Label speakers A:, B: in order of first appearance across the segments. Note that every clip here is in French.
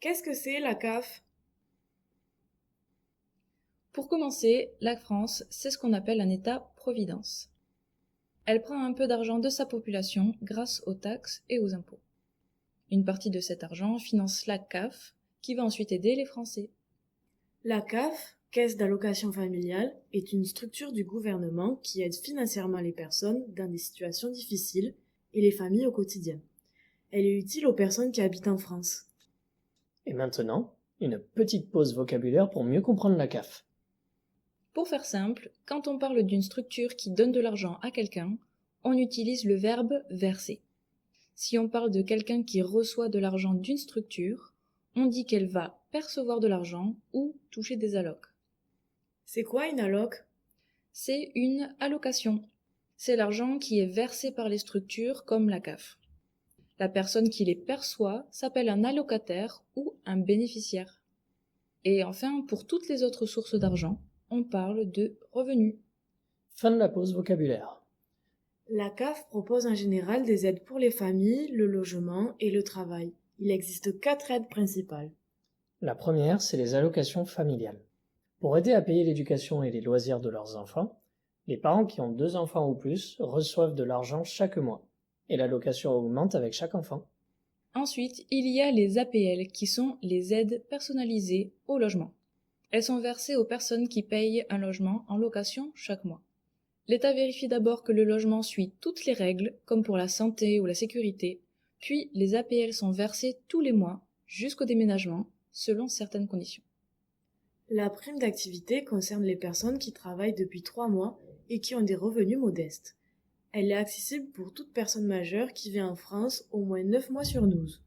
A: Qu'est-ce que c'est la CAF?
B: Pour commencer, la France, c'est ce qu'on appelle un État-providence. Elle prend un peu d'argent de sa population grâce aux taxes et aux impôts. Une partie de cet argent finance la CAF, qui va ensuite aider les Français.
A: La CAF, Caisse d'allocation familiale, est une structure du gouvernement qui aide financièrement les personnes dans des situations difficiles et les familles au quotidien. Elle est utile aux personnes qui habitent en France.
C: Et maintenant, une petite pause vocabulaire pour mieux comprendre la CAF.
B: Pour faire simple, quand on parle d'une structure qui donne de l'argent à quelqu'un, on utilise le verbe verser. Si on parle de quelqu'un qui reçoit de l'argent d'une structure, on dit qu'elle va percevoir de l'argent ou toucher des allocs.
A: C'est quoi une alloc?
B: C'est une allocation. C'est l'argent qui est versé par les structures comme la CAF. La personne qui les perçoit s'appelle un allocataire ou un bénéficiaire. Et enfin, pour toutes les autres sources d'argent, on parle de revenus.
C: Fin de la pause vocabulaire.
A: La CAF propose en général des aides pour les familles, le logement et le travail. Il existe 4 aides principales.
C: La première, c'est les allocations familiales. Pour aider à payer l'éducation et les loisirs de leurs enfants, les parents qui ont 2 enfants ou plus reçoivent de l'argent chaque mois, et l'allocation augmente avec chaque enfant.
B: Ensuite, il y a les APL qui sont les aides personnalisées au logement. Elles sont versées aux personnes qui payent un logement en location chaque mois. L'État vérifie d'abord que le logement suit toutes les règles, comme pour la santé ou la sécurité, puis les APL sont versées tous les mois, jusqu'au déménagement, selon certaines conditions.
A: La prime d'activité concerne les personnes qui travaillent depuis 3 mois et qui ont des revenus modestes. Elle est accessible pour toute personne majeure qui vit en France au moins 9 mois sur 12.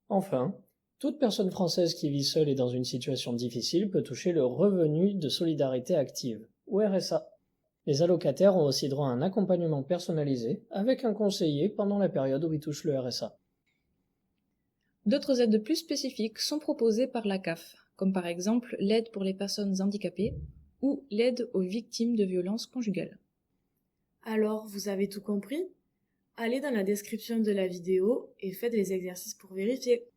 C: Enfin, toute personne française qui vit seule et dans une situation difficile peut toucher le revenu de solidarité active, ou RSA. Les allocataires ont aussi droit à un accompagnement personnalisé avec un conseiller pendant la période où ils touchent le RSA.
B: D'autres aides plus spécifiques sont proposées par la CAF, comme par exemple l'aide pour les personnes handicapées ou l'aide aux victimes de violences conjugales.
A: Alors, vous avez tout compris? Allez dans la description de la vidéo et faites les exercices pour vérifier.